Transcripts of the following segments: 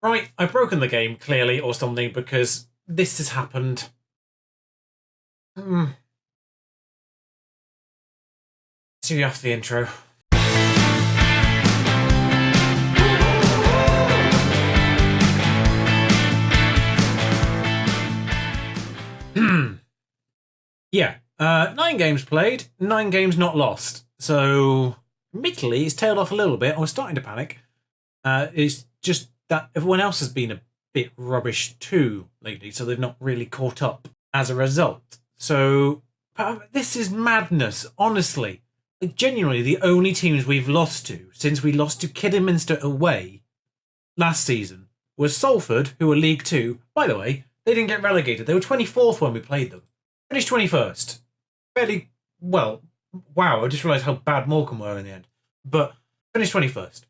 Right, I've broken the game, clearly, or something, because this has happened. See you after the intro. Yeah, 9 games played, 9 games not lost. So, admittedly, it's tailed off a little bit. I was starting to panic. It's just that everyone else has been a bit rubbish too lately, so they've not really caught up as a result. So, this is madness, honestly. Like, genuinely, the only teams we've lost to since we lost to Kidderminster away last season was Salford, who were League 2. By the way, they didn't get relegated. They were 24th when we played them. Finished 21st. Fairly well. Wow, I just realised how bad Morecambe were in the end. But finished 21st.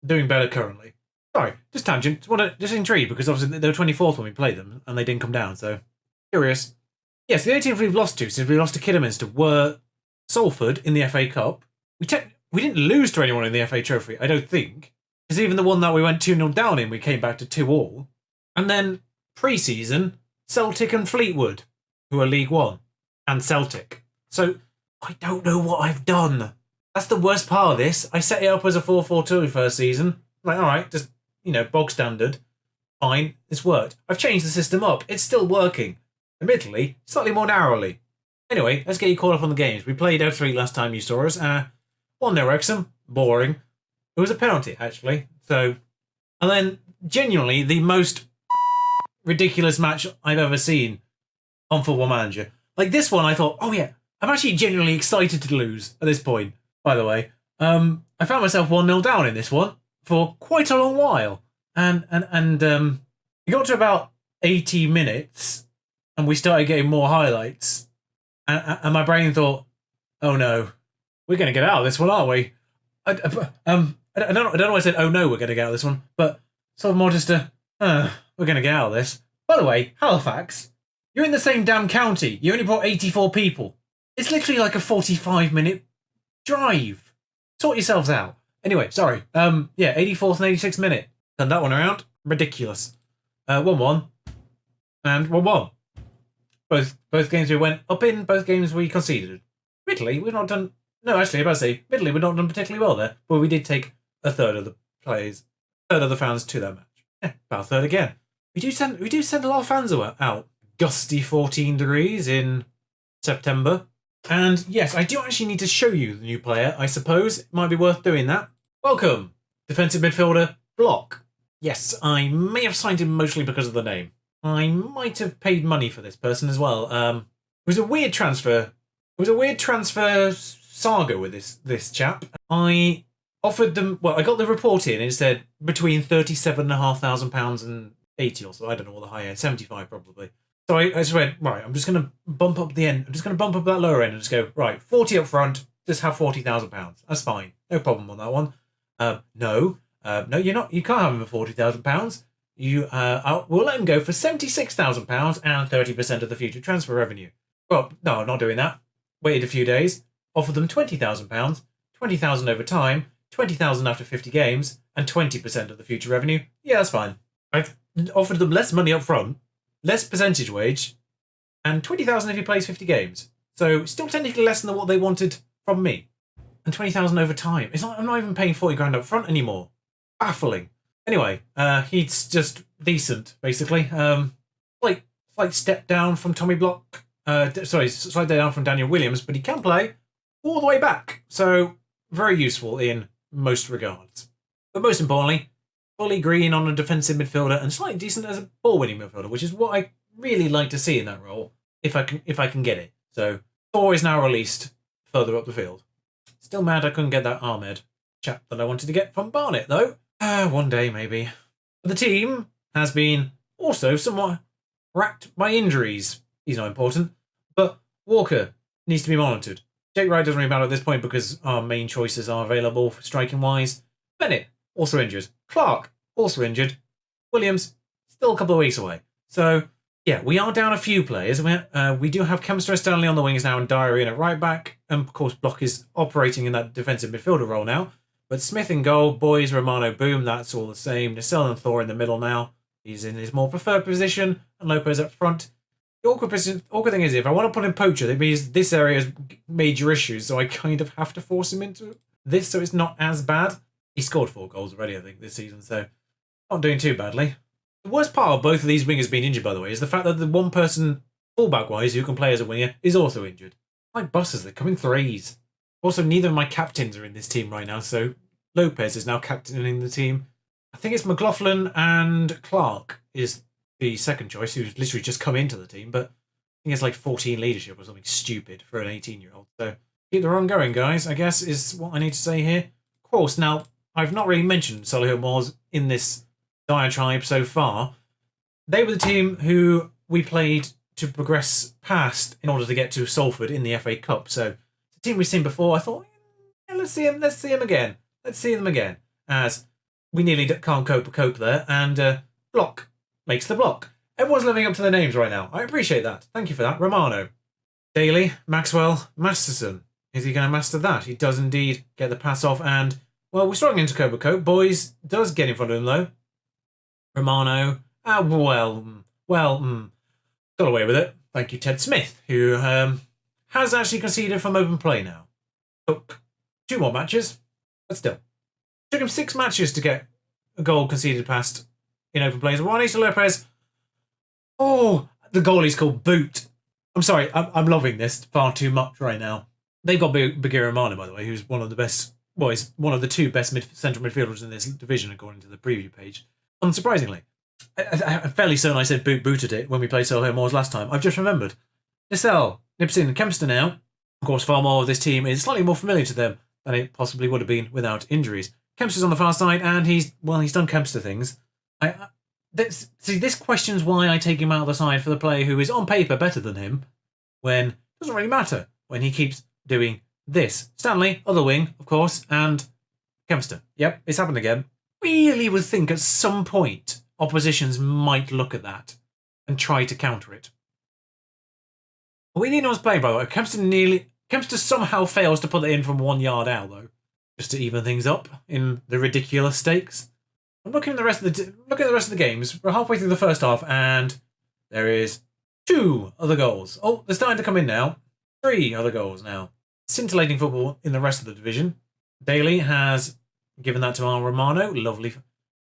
Doing better currently. Sorry, just tangent. Just intrigued because obviously they were 24th when we played them and they didn't come down, so curious. Yes, the only teams we've lost to since we lost to Kidderminster were Salford in the FA Cup. We didn't lose to anyone in the FA Trophy, I don't think. Because even the one that we went 2-0 down in, we came back to 2-2. And then pre-season, Celtic and Fleetwood, who are League 1, and Celtic. So, I don't know what I've done. That's the worst part of this. I set it up as a 4-4-2 first season. Like, alright, just, bog standard. Fine, it's worked. I've changed the system up. It's still working. Admittedly, slightly more narrowly. Anyway, let's get you caught up on the games. We played F3 last time you saw us. 1-0 Wrexham. Boring. It was a penalty, actually. So, and then, genuinely, the most ridiculous match I've ever seen on Football Manager. Like this one, I thought, oh yeah, I'm actually genuinely excited to lose at this point, by the way. I found myself 1-0 down in this one for quite a long while. And we got to about 80 minutes and we started getting more highlights. And my brain thought, oh no, we're going to get out of this one, aren't we? I don't know why I said, oh no, we're going to get out of this one, but sort of more just we're going to get out of this. By the way, Halifax, you're in the same damn county. You only brought 84 people. It's literally like a 45-minute drive. Sort yourselves out. Anyway, sorry. 84th and 86th minute. Turned that one around. Ridiculous. 1-1 and 1-1. Both games we went up in, both games we conceded. Admittedly, we've not done... No, actually, admittedly, we've not done particularly well there, but we did take a third of the players, third of the fans to that match. Yeah, about a third again. We do send a lot of fans out. Gusty 14 degrees in September. And yes, I do actually need to show you the new player, I suppose. It might be worth doing that. Welcome, defensive midfielder, Block. Yes, I may have signed him mostly because of the name. I might have paid money for this person as well. It was a weird transfer. It was a weird transfer saga with this chap. I offered them... Well, I got the report in and it said between £37,500 and 80 or so. I don't know what the high end. 75 probably. So I just went, right, I'm just going to bump up the end. I'm just going to bump up that lower end and just go, right, 40 up front, just have £40,000. That's fine. No problem on that one. No, you're not. You can't have him for £40,000. We'll let him go for £76,000 and 30% of the future transfer revenue. Well, no, I'm not doing that. Waited a few days, offered them £20,000, £20,000 over time, £20,000 after 50 games, and 20% of the future revenue. Yeah, that's fine. I've offered them less money up front, less percentage wage, and £20,000 if he plays 50 games. So still technically less than what they wanted from me. And £20,000 over time. I'm not even paying 40 grand up front anymore. Baffling. Anyway, he's just decent, basically. Slight step down from Tommy Block. Slight down from Daniel Williams, but he can play all the way back. So very useful in most regards. But most importantly, fully green on a defensive midfielder and slightly decent as a ball-winning midfielder, which is what I really like to see in that role, if I can get it. So Thor is now released further up the field. Still mad I couldn't get that Ahmed chap that I wanted to get from Barnet, though. One day, maybe. But the team has been also somewhat racked by injuries. He's not important. But Walker needs to be monitored. Jake Wright doesn't really matter at this point because our main choices are available for striking-wise. Bennett, also injured. Clark, also injured. Williams, still a couple of weeks away. So, yeah, we are down a few players. We do have Kempster Stanley on the wings now and Diary in at right back. And, of course, Block is operating in that defensive midfielder role now. But Smith in goal, boys, Romano, boom, that's all the same. Nacelle and Thor in the middle now. He's in his more preferred position, and Lopez up front. The awkward thing is, if I want to put in Poacher, that means this area has major issues, so I kind of have to force him into this so it's not as bad. He scored 4 goals already, I think, this season, so not doing too badly. The worst part of both of these wingers being injured, by the way, is the fact that the one person, fullback-wise, who can play as a winger, is also injured. Like buses, they're coming threes. Also, neither of my captains are in this team right now, so Lopez is now captaining the team. I think it's McLaughlin and Clark is the second choice, who's literally just come into the team, but I think it's like 14 leadership or something stupid for an 18-year-old. So keep the run going, guys, I guess is what I need to say here. Of course, now, I've not really mentioned Solihull Moors in this diatribe so far. They were the team who we played to progress past in order to get to Salford in the FA Cup. So it's a team we've seen before. I thought, yeah, let's see him again. Let's see them again. As we nearly can't cope there. And block makes the block. Everyone's living up to their names right now. I appreciate that. Thank you for that. Romano, Daly, Maxwell, Masterson. Is he going to master that? He does indeed get the pass off. And, well, we're struggling to cope. Boys does get in front of him, though. Romano, got away with it. Thank you, Ted Smith, who has actually conceded from open play now. Took 2 more matches, but still. Took him 6 matches to get a goal conceded past in open plays. Juanito Lopez. Oh, the goalie's called Boot. I'm sorry, I'm loving this far too much right now. They've got Bagheera Romano, by the way, who's one of the best, well, he's one of the 2 best central midfielders in this division, according to the preview page. Unsurprisingly. I'm fairly certain I said booted it when we played Solihull Moors last time. I've just remembered. Nacelle, Nipson and Kempster now. Of course, far more of this team is slightly more familiar to them than it possibly would have been without injuries. Kempster's on the far side, and he's done Kempster things. This questions why I take him out of the side for the player who is on paper better than him, when it doesn't really matter, when he keeps doing this. Stanley, other wing, of course, and Kempster. Yep, it's happened again. Really would think at some point oppositions might look at that and try to counter it. We need no one's playing, by the way. Kempster somehow fails to put it in from 1 yard out, though, just to even things up in the ridiculous stakes. I'm looking at the rest of the games. We're halfway through the first half, and there is 2 other goals. Oh, they're starting to come in now. 3 other goals now. Scintillating football in the rest of the division. Daly has given that to our Romano. Lovely.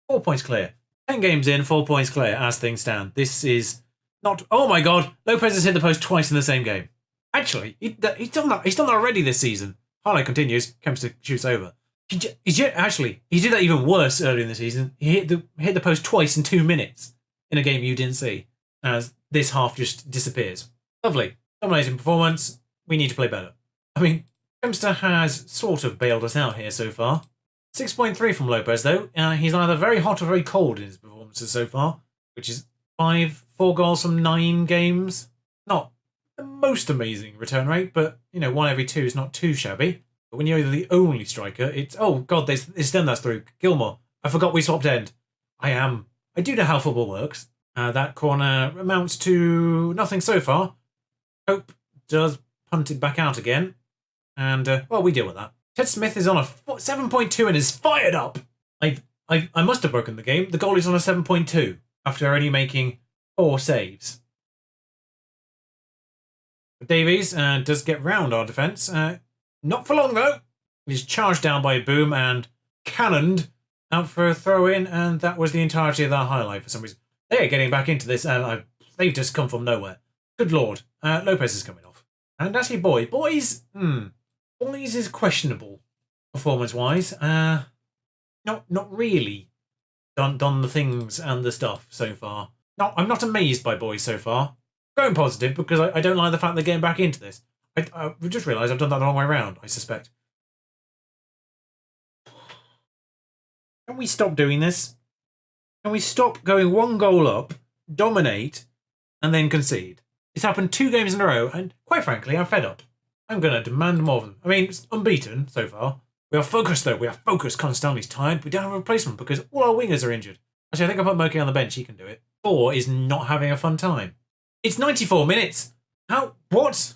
4 points clear. 10 games in, 4 points clear as things stand. This is not... Oh my God! Lopez has hit the post twice in the same game. Actually, he's done that. He's done that already this season. Highlight continues. Kempster shoots over. He did that even worse earlier in the season. He hit the post twice in 2 minutes in a game you didn't see, as this half just disappears. Lovely. Dominating performance. We need to play better. I mean, Kempster has sort of bailed us out here so far. 6.3 from Lopez, though. He's either very hot or very cold in his performances so far, which is 4 goals from 9 games. Not the most amazing return rate, but, 1 every 2 is not too shabby. But when you're the only striker, it's... Oh, God, it's them that's through. Gilmore. I forgot we swapped end. I do know how football works. That corner amounts to nothing so far. Hope does punt it back out again. And, well, we deal with that. Ted Smith is on a 7.2 and is fired up. I must have broken the game. The goalie's on a 7.2 after only making 4 saves. Davies does get round our defence. Not for long, though. He's charged down by Boom and cannoned out for a throw-in, and that was the entirety of that highlight for some reason. They're getting back into this, and they've just come from nowhere. Good Lord. Lopez is coming off. And actually, boys is questionable performance-wise. Not really done the things and the stuff so far. No, I'm not amazed by boys so far. Going positive because I don't like the fact they're getting back into this. I just realised I've done that the wrong way around, I suspect. Can we stop doing this? Can we stop going 1 goal up, dominate, and then concede? It's happened 2 games in a row, and quite frankly, I'm fed up. I'm going to demand more of them. I mean, it's unbeaten so far. We are focused, though. We are focused. Conor Stanley's tired. We don't have a replacement because all our wingers are injured. Actually, I think I'll put Moki on the bench. He can do it. Thor is not having a fun time. It's 94 minutes. How? What?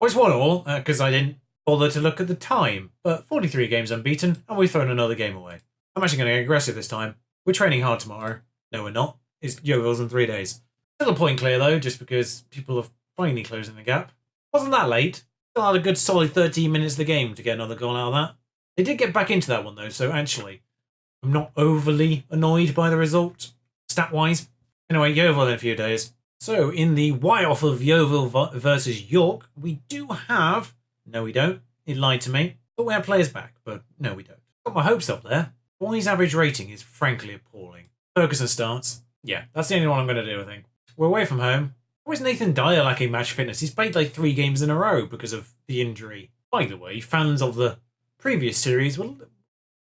Well, it's 1-1, because I didn't bother to look at the time, but 43 games unbeaten, and we've thrown another game away. I'm actually going to get aggressive this time. We're training hard tomorrow. No, we're not. It's Yeovil's in 3 days. Still a point clear, though, just because people are finally closing the gap. Wasn't that late. Still had a good solid 13 minutes of the game to get another goal out of that. They did get back into that one, though, so actually, I'm not overly annoyed by the result, stat-wise. Anyway, Yeovil in a few days. So, in the Y-off of Yeovil versus York, we do have... No, we don't. It lied to me. But we have players back, but no, we don't. Got my hopes up there. Boy's average rating is frankly appalling. Ferguson starts. Yeah, that's the only one I'm going to do, I think. We're away from home. Why is Nathan Dyer lacking match fitness? He's played like 3 games in a row because of the injury. By the way, fans of the previous series will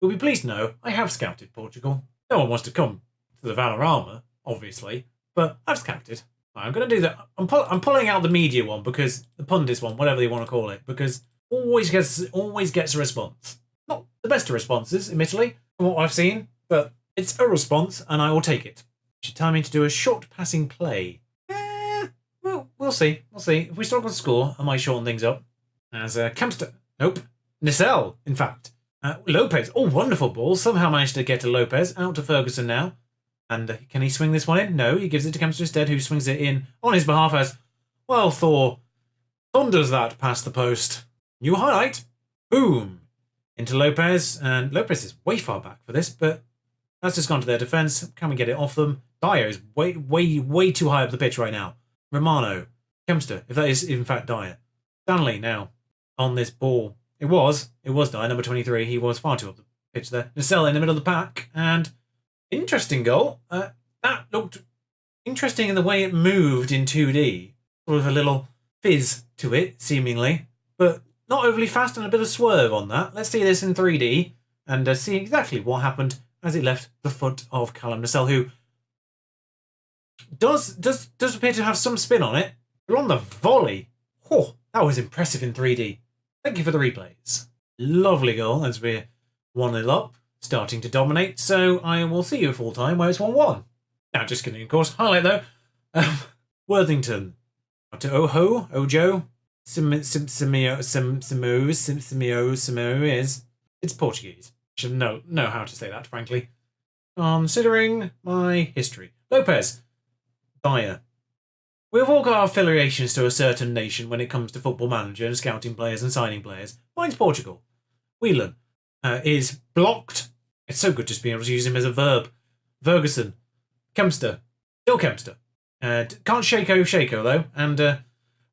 be pleased to know I have scouted Portugal. No one wants to come to the Valorama, obviously, but I've scouted. I'm going to do that. I'm pulling out the media one, because the pundits one, whatever you want to call it, because always gets a response. Not the best of responses, admittedly, from what I've seen, but it's a response, and I will take it. Should time me to do a short passing play. We'll see. We'll see. If we struggle to score, I might shorten things up. As Kempster. Nope. Nissel, in fact. Lopez. Oh, wonderful ball. Somehow managed to get to Lopez. Out to Ferguson now. And can he swing this one in? No, he gives it to Kempster instead, who swings it in on his behalf as, well, Thor thunders that past the post. New highlight. Boom. Into Lopez. And Lopez is way far back for this, but that's just gone to their defence. Can we get it off them? Dyer is way too high up the pitch right now. Romano. Kempster, if that is in fact Dyer. Stanley now on this ball. It was Dyer, number 23. He was far too up the pitch there. Nissel in the middle of the pack. And interesting goal. That looked interesting in the way it moved in 2D. Sort of a little fizz to it, seemingly. But not overly fast and a bit of swerve on that. Let's see this in 3D and see exactly what happened as it left the foot of Callum Nissel, who does appear to have some spin on it. But on the volley, oh, that was impressive in 3D. Thank you for the replays. Lovely goal as we're 1-0 up, starting to dominate. So I will see you at full time where it's 1-1. Now, just kidding, of course. Highlight though. Worthington. Up to Ojo. Simeo is. It's Portuguese. Should know how to say that, frankly. Considering my history. Lopez. Dyer. We've all got our affiliations to a certain nation when it comes to Football Manager and scouting players and signing players. Mine's Portugal. Whelan is blocked. It's so good just being able to use him as a verb. Ferguson. Kempster. Still Kempster. Can't Shako though. And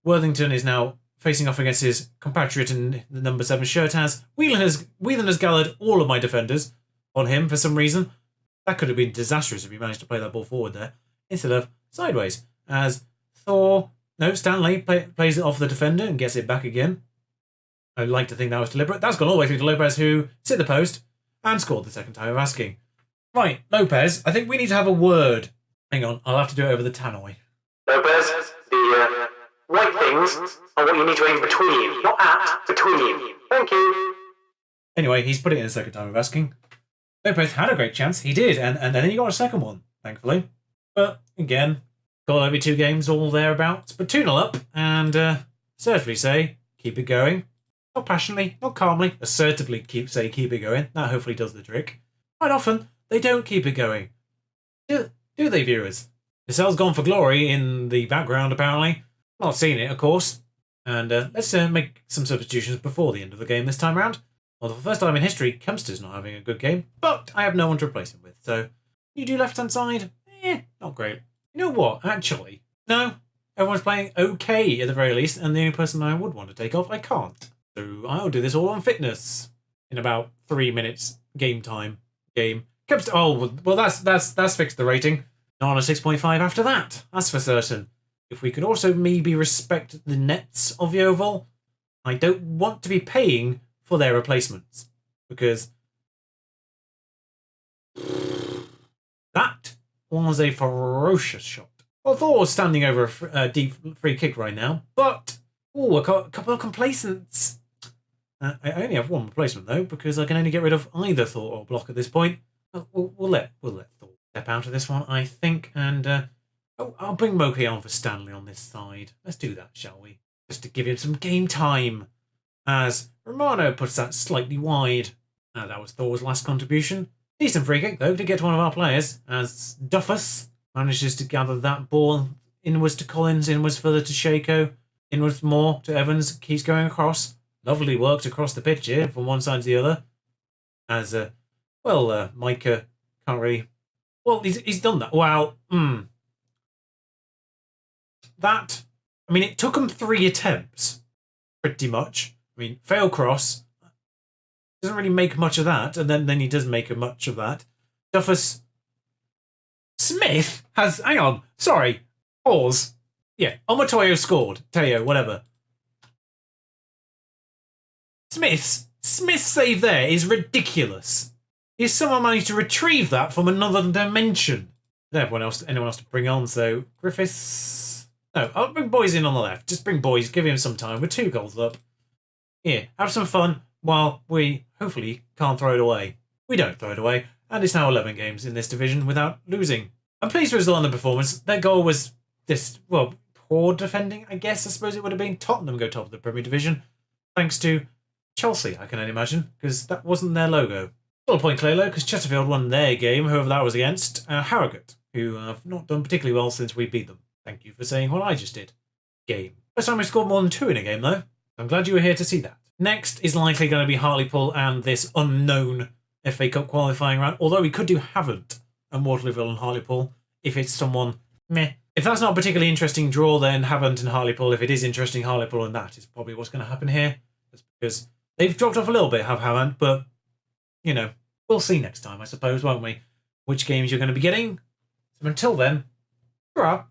Worthington is now facing off against his compatriot in the number 7 shirt has. Whelan has gathered all of my defenders on him for some reason. That could have been disastrous if he managed to play that ball forward there. Instead of sideways. As Stanley plays it off the defender and gets it back again. I'd like to think that was deliberate. That's gone all the way through to Lopez, who hit the post and scored the second time of asking. Right, Lopez, I think we need to have a word. Hang on, I'll have to do it over the tannoy. Lopez, the white things are what you need to aim between, not at, between. Thank you. Anyway, he's put it in the second time of asking. Lopez had a great chance. He did, and then he got a second one, thankfully. But, again, goal every 2 games, all thereabouts. But 2-0 up, and assertively say, keep it going. Not passionately, not calmly, assertively keep it going. That hopefully does the trick. Quite often, they don't keep it going. Do they, viewers? Nissel's gone for glory in the background, apparently. Not seen it, of course. And let's make some substitutions before the end of the game this time round. Well, for the first time in history, Kempster's not having a good game, but I have no one to replace him with. So, you do left-hand side? Not great. You know what? Actually, no. Everyone's playing okay at the very least, and the only person I would want to take off, I can't. So I'll do this all on fitness in about 3 minutes game time. Kempster. Oh well, that's fixed the rating. Not on a 6.5 after that. That's for certain. If we could also maybe respect the nets of Yeovil, I don't want to be paying for their replacements because that was a ferocious shot. Well, Thor was standing over a deep free kick right now, but a couple of complacents. I only have one replacement though, because I can only get rid of either Thor or Block at this point. We'll let Thor step out of this one, I think, and I'll bring Moki on for Stanley on this side. Let's do that, shall we? Just to give him some game time. as Romano puts that slightly wide. That was Thor's last contribution. Decent free kick, though, to get to one of our players, as Duffus manages to gather that ball inwards to Collins, inwards further to Shako, inwards more to Evans, keeps going across. Lovely worked across the pitch here, from one side to the other. As, Micah can't really... Well, he's done that. Wow. That... I mean, it took him 3 attempts, pretty much. I mean, fail cross... Doesn't really make much of that, and then he does make much of that. Duffus Smith has... Hang on, sorry. Pause. Yeah, Omotoyo scored. Teo, whatever. Smith's save there is ridiculous. Is someone managed to retrieve that from another dimension? Anyone else to bring on, so Griffiths... No, I'll bring Boys in on the left. Just bring Boys, give him some time. We're 2 goals up. Here, have some fun while we hopefully can't throw it away. We don't throw it away, and it's now 11 games in this division without losing. I'm pleased with the performance. Their goal was poor defending, I guess. I suppose it would have been. Tottenham go top of the Premier Division, thanks to Chelsea, I can only imagine, because that wasn't their logo. Still a point clear, though, because Chesterfield won their game, whoever that was against, Harrogate, who have not done particularly well since we beat them. Thank you for saying what I just did. Game. First time we scored more than 2 in a game, though. I'm glad you were here to see that. Next is likely going to be Hartlepool and this unknown FA Cup qualifying round, although we could do Havant and Waterlooville and Hartlepool if it's someone meh. If that's not a particularly interesting draw, then Havant and Hartlepool. If it is interesting, Hartlepool and that is probably what's going to happen here. That's because they've dropped off a little bit, have Havant, but, you know, we'll see next time, I suppose, won't we? Which games you're going to be getting. So until then, hurrah.